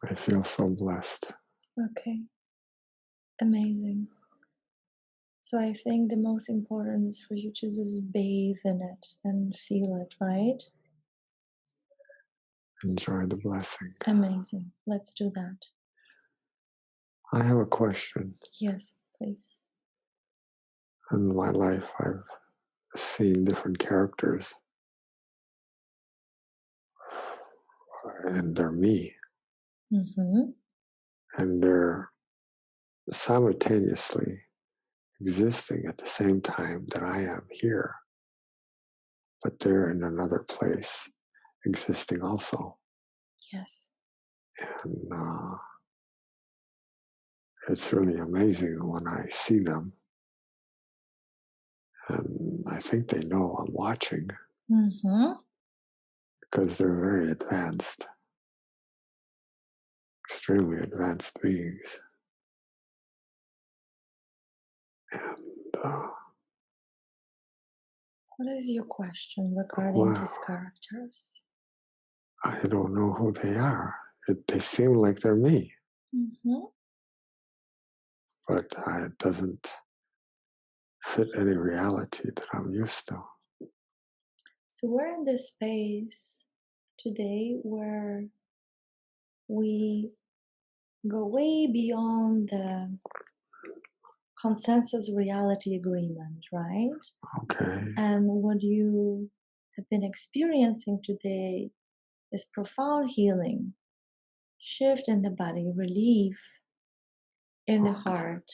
I feel so blessed. Okay, amazing. So I think the most important is for you to just bathe in it and feel it, right? Enjoy the blessing. Amazing. Let's do that. I have a question. Yes, please. In my life, I've seen different characters, and they're me, Mm-hmm. and they're simultaneously existing at the same time that I am here, but they're in another place existing also. Yes. And it's really amazing when I see them. And I think they know I'm watching Mm-hmm. because they're very advanced, extremely advanced beings. And What is your question regarding well, these characters? I don't know who they are. They seem like they're me, Mm-hmm. but it doesn't fit any reality that I'm used to. So we're in this space today where we go way beyond the consensus reality agreement, right? Okay. And what you have been experiencing today is profound healing, shift in the body, relief in the heart.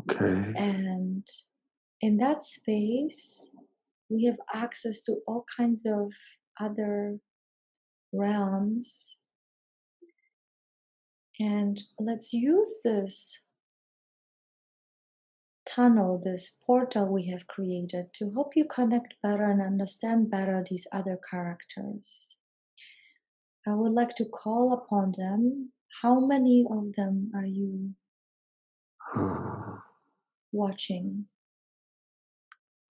Okay. And in that space, we have access to all kinds of other realms. And let's use this tunnel, this portal we have created to help you connect better and understand better these other characters. I would like to call upon them. How many of them are you watching?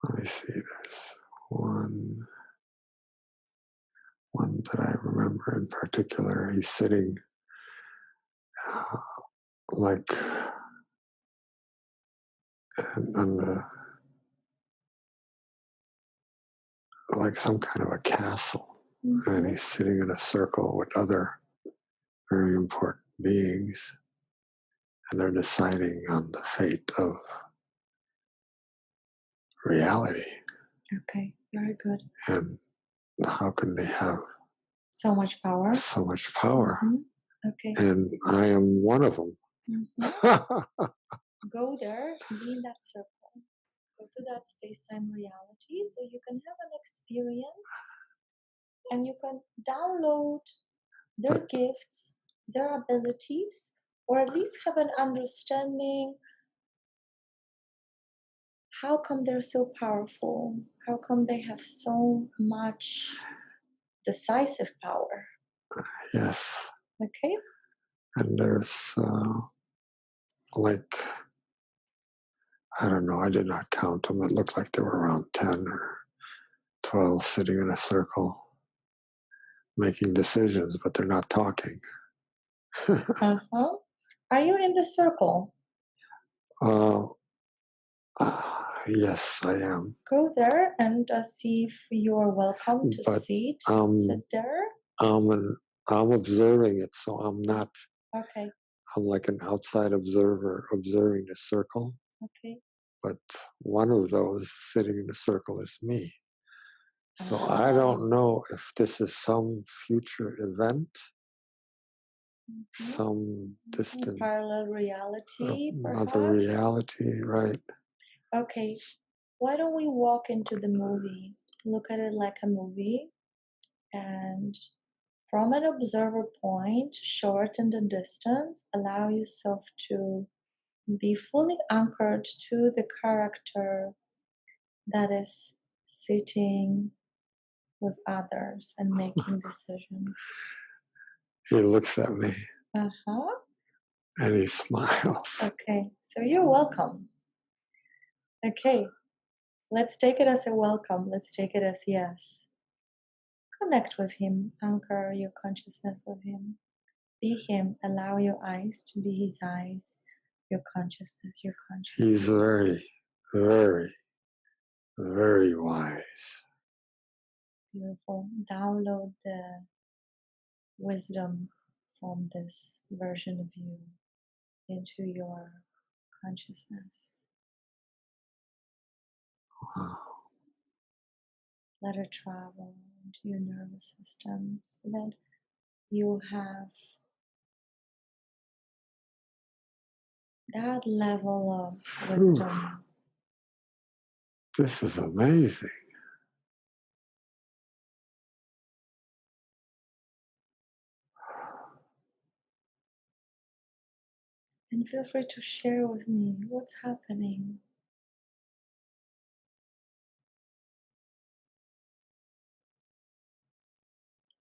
Let me see. There's one that I remember in particular. He's sitting like on the like some kind of a castle, and he's sitting in a circle with other very important beings, and they're deciding on the fate of reality. Okay, very good. And how can they have So much power. so much power? Okay. And I am one of them. Go there, be in that circle. Go to that space-time reality so you can have an experience and you can download their gifts, their abilities, or at least have an understanding how come they're so powerful, how come they have so much decisive power. Yes. Okay. And there's like, I don't know, I did not count them. It looked like there were around 10 or 12 sitting in a circle making decisions, but they're not talking. Are you in the circle? Yes, I am. Go there and see if you're welcome to sit there. I'm observing it, so I'm not. Okay. I'm like an outside observer observing the circle. Okay. But one of those sitting in the circle is me. So I don't know if this is some future event, some distant parallel reality, perhaps. other reality, right? Okay. Why don't we walk into the movie? Look at it like a movie, and from an observer point, short in the distance, allow yourself to be fully anchored to the character that is sitting with others and making decisions. He looks at me Uh-huh. and he smiles. Okay, so you're welcome. Okay, let's take it as a welcome. Let's take it as yes. Connect with him, anchor your consciousness with him. Be him. Allow your eyes to be his eyes. Your consciousness, your consciousness. He's very, very, very wise. Beautiful. Download the wisdom from this version of you into your consciousness. Wow. Let it travel into your nervous system so that you have that level of wisdom. This is amazing. And feel free to share with me what's happening.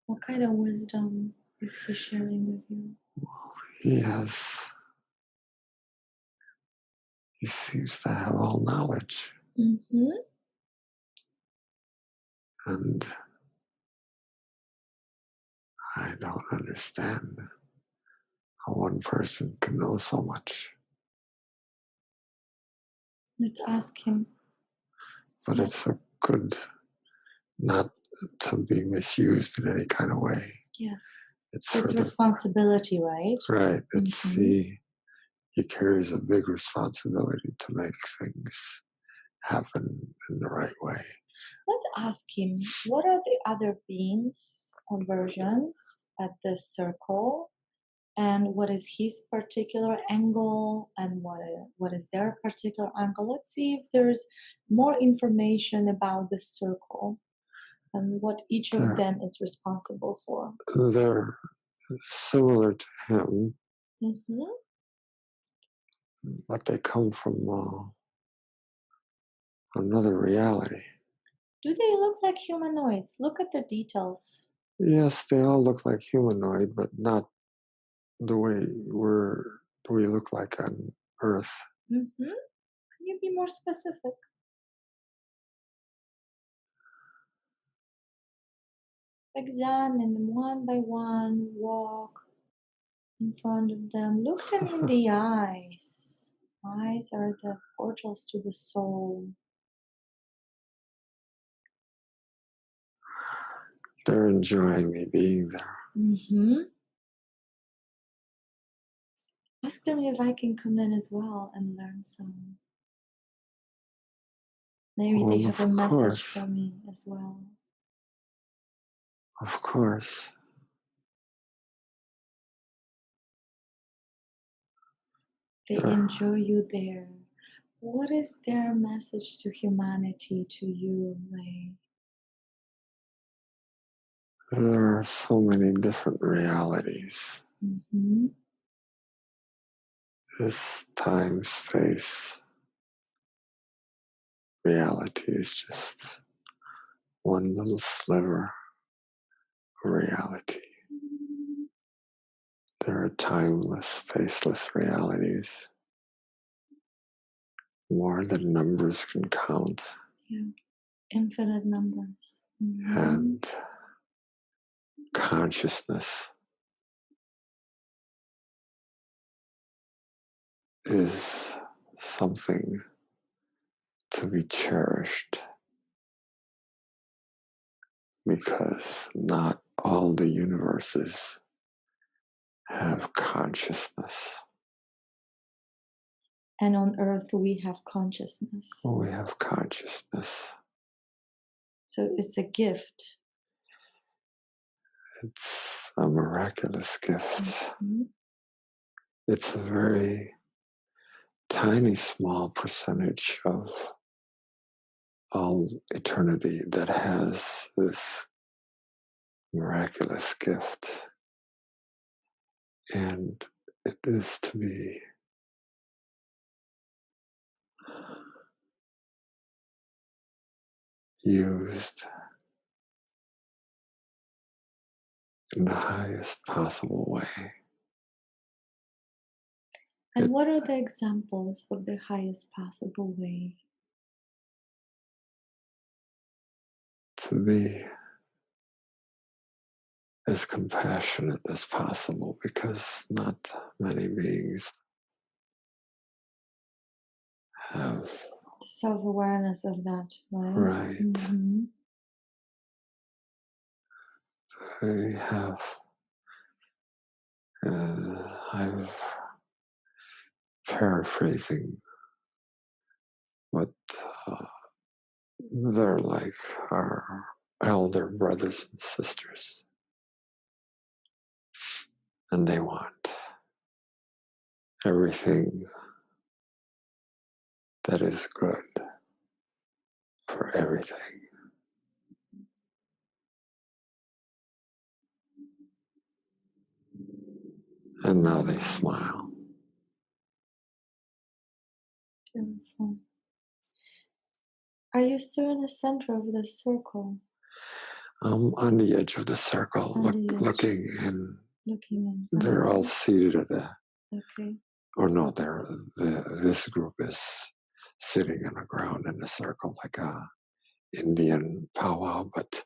What kind of wisdom is he sharing with you? He seems to have all knowledge. Mm-hmm. And I don't understand how one person can know so much. Let's ask him. But it's a good not to be misused in any kind of way. Yes. It's responsibility, right? Right. It's he carries a big responsibility to make things happen in the right way. Let's ask him, what are the other beings or versions at this circle? And what is his particular angle? And what is their particular angle? Let's see if there's more information about this circle and what each of them is responsible for. They're similar to him, but they come from another reality. Do they look like humanoids? Look at the details. Yes, they all look like humanoid, but not the way we look like on Earth. Can you be more specific? Examine them one by one, walk in front of them, look them in the eyes. Eyes are the portals to the soul. They're enjoying me being there. Ask them if I can come in as well and learn some. Maybe they have a message for me as well. Of course. They enjoy you there. What is their message to humanity, to you, Ray? There are so many different realities. This time, space reality is just one little sliver of reality. There are timeless, faceless realities, more than numbers can count. Yeah. Infinite numbers. And consciousness is something to be cherished, because not all the universes have consciousness. And on Earth, we have consciousness. We have consciousness. So it's a gift. It's a miraculous gift. It's a very tiny, small percentage of all eternity that has this miraculous gift. And it is to be used in the highest possible way. And what are the examples of the highest possible way? To be as compassionate as possible, because not many beings have. Self-awareness of that, right? Right. Mm-hmm. They have. I'm paraphrasing, but they're like our elder brothers and sisters, and they want everything that is good for everything. And now they smile. Beautiful. Are you still in the center of the circle? I'm on the edge of the circle, looking in. Looking in. They're all seated at the. Okay. Or no, this group is sitting on the ground in a circle, like a Indian powwow, but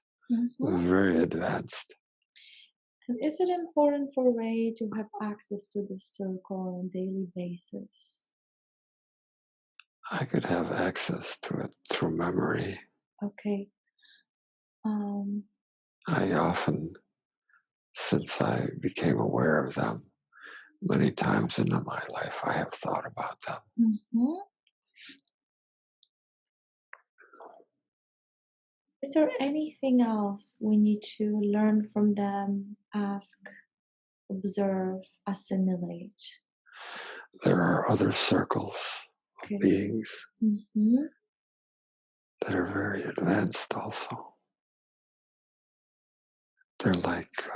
very advanced. And is it important for Ray to have access to the circle on a daily basis? I could have access to it through memory. Okay. I often, since I became aware of them, many times in my life, I have thought about them. Is there anything else we need to learn from them, ask, observe, assimilate? There are other circles of beings that are very advanced also. They're like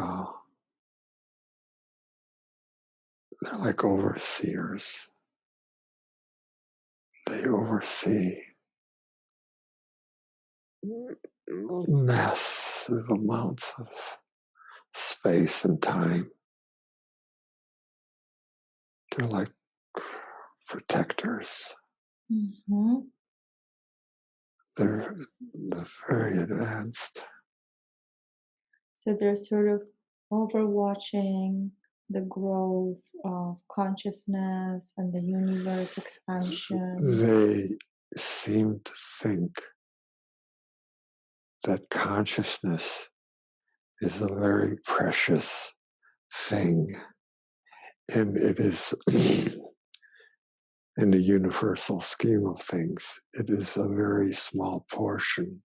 overseers. They oversee massive amounts of space and time. They're like protectors. They're very advanced. So they're sort of overwatching the growth of consciousness and the universe expansion. They seem to think that consciousness is a very precious thing, and it is in the universal scheme of things, it is a very small portion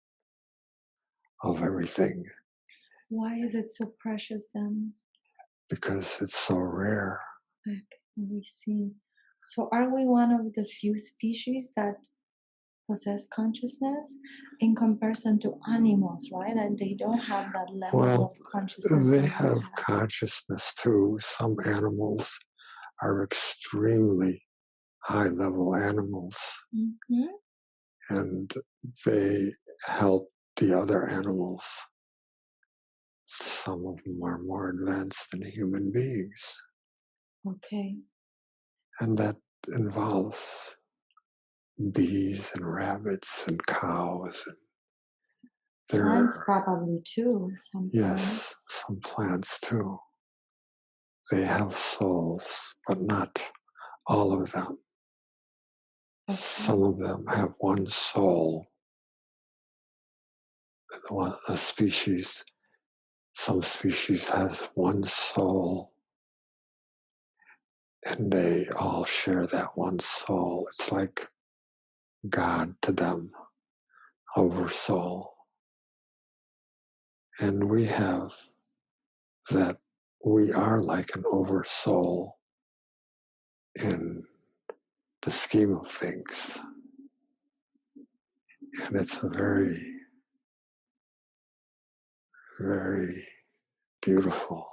of everything. Why is it so precious then? Because it's so rare. Okay, we see. So are we one of the few species that possess consciousness in comparison to animals, right? And they don't have that level of consciousness. They have consciousness too. Some animals are extremely high-level animals, and they help the other animals. Some of them are more advanced than human beings. Okay. And that involves bees and rabbits and cows. And plants probably too. Yes, some plants too. They have souls, but not all of them. Okay. Some of them have one soul. A species, some species has one soul, and they all share that one soul. It's like God to them, over soul. And we have that we are like an over soul in the scheme of things. And it's a very, very beautiful.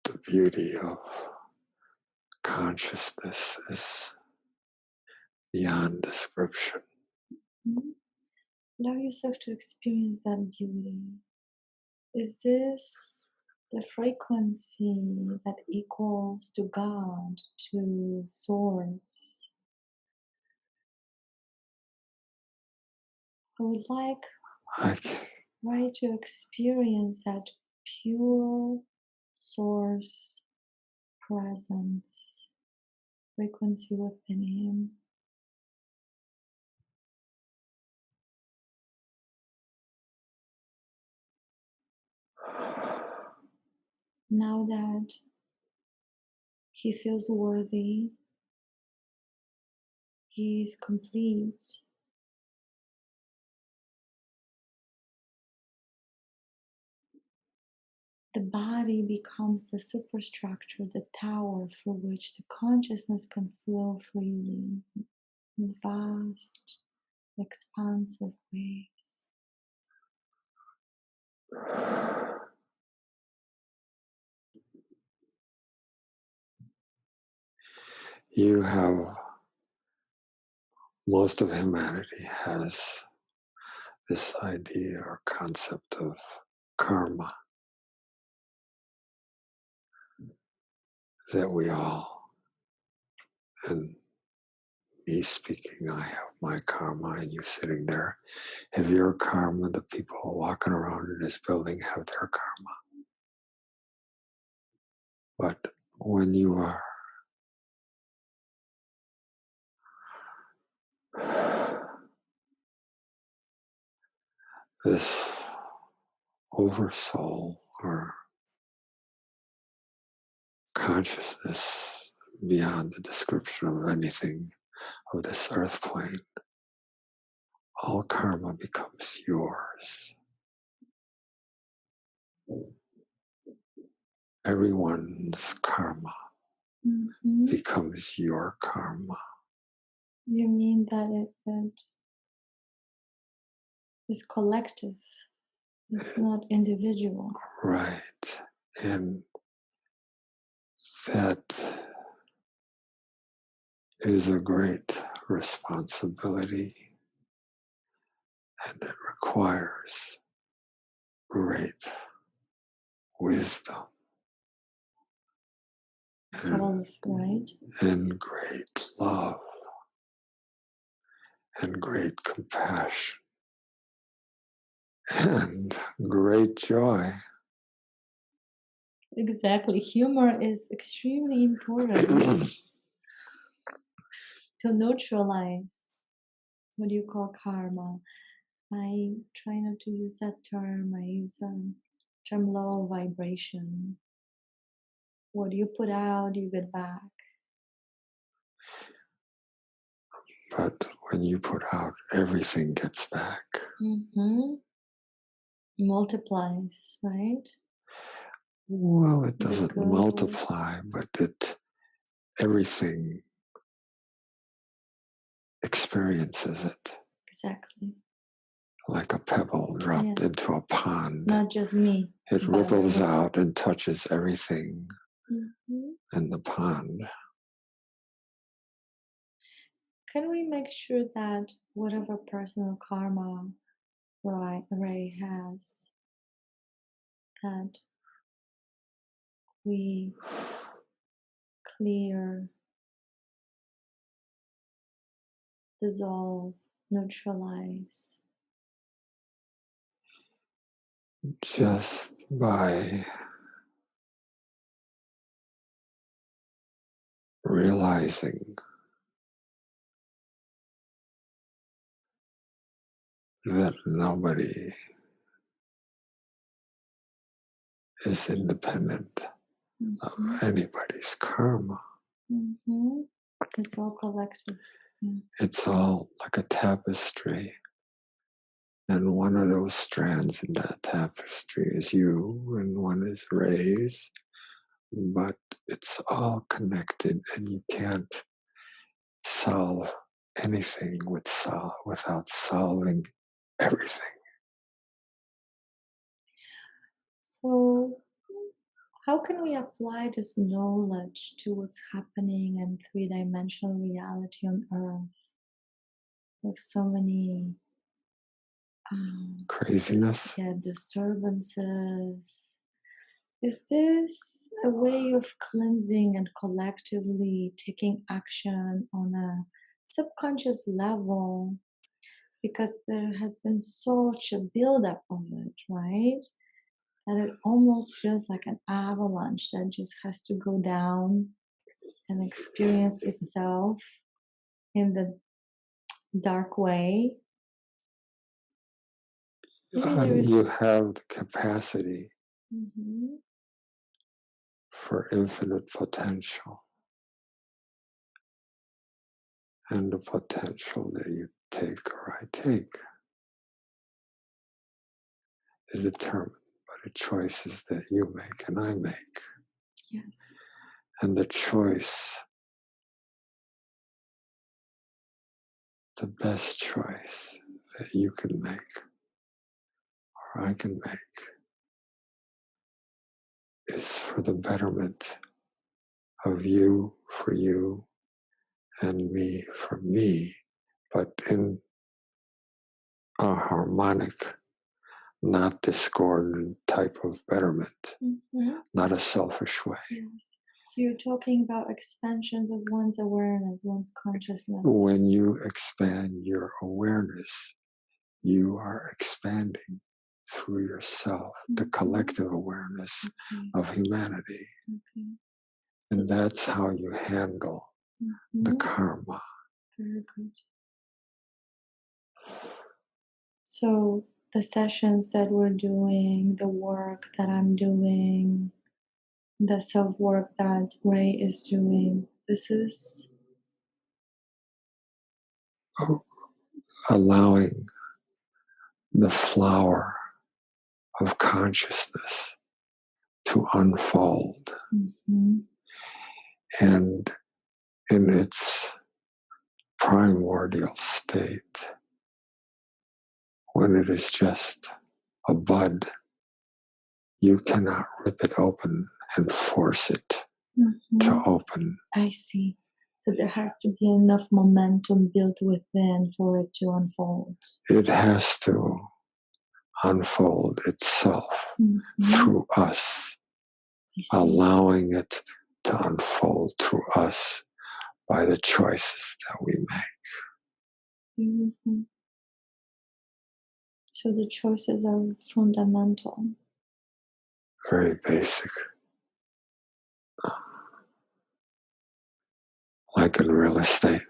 The beauty of consciousness is beyond description. Allow yourself to experience that beauty. Is this the frequency that equals to God, to Source? I would like Like, Rai to experience that pure source presence, frequency within him. Now that he feels worthy, he is complete. The body becomes the superstructure, the tower through which the consciousness can flow freely in vast, expansive ways. you have, most of humanity has this idea or concept of karma that we all, and me speaking, I have my karma, and you sitting there have your karma. The people walking around in this building have their karma. But when you are this oversoul or consciousness beyond the description of anything of this earth plane, all karma becomes yours. Everyone's karma becomes your karma. You mean that it is collective, it's not individual. Right. And that is a great responsibility, and it requires great wisdom Solve, right? and great love and great compassion and great joy. Exactly. Humor is extremely important to neutralize what you call karma. I try not to use that term. I use term low vibration. What you put out, you get back. But when you put out, everything gets back. Multiplies, right? Well, it doesn't multiply, but everything experiences it. Exactly. Like a pebble dropped into a pond. Not just me. It ripples out and touches everything in the pond. Can we make sure that whatever personal karma Ray has, that we clear, dissolve, neutralize? Just by realizing that nobody is independent of anybody's karma. It's all collective. It's all like a tapestry. And one of those strands in that tapestry is you, and one is Ray's. But it's all connected, and you can't solve anything without solving everything. So, how can we apply this knowledge to what's happening in three-dimensional reality on Earth with so many craziness? Disturbances? Is this a way of cleansing and collectively taking action on a subconscious level? because there has been such a buildup of it, right? That it almost feels like an avalanche that just has to go down and experience itself in the dark way. You have the capacity Mm-hmm. for infinite potential. And the potential that you take or I take is determined by the choices that you make and I make. Yes. And the choice, the best choice that you can make or I can make is for the betterment of you, for you, and me, for me, but in a harmonic, not discordant type of betterment, not a selfish way. Yes. So you're talking about expansions of one's awareness, one's consciousness. When you expand your awareness, you are expanding through yourself, the collective awareness of humanity. And that's how you handle the karma. Very good. So the sessions that we're doing, the work that I'm doing, the self-work that Ray is doing, this is allowing the flower of consciousness to unfold. And in its primordial state, when it is just a bud, you cannot rip it open and force it to open. I see. So there has to be enough momentum built within for it to unfold. It has to unfold itself through us, allowing it to unfold through us by the choices that we make. So the choices are fundamental. Very basic. Like in real estate,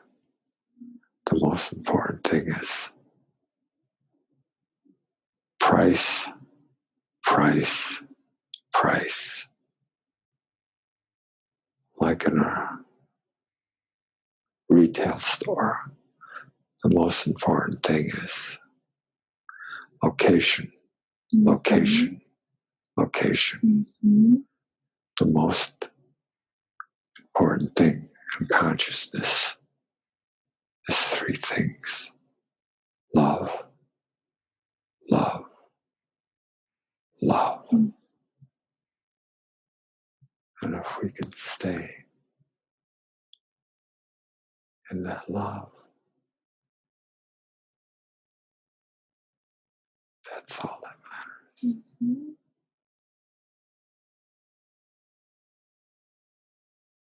the most important thing is price, price, price. Like in a retail store, the most important thing is location, location, location. The most important thing in consciousness is three things: love, love, love. And if we can stay in that love, that's all that matters.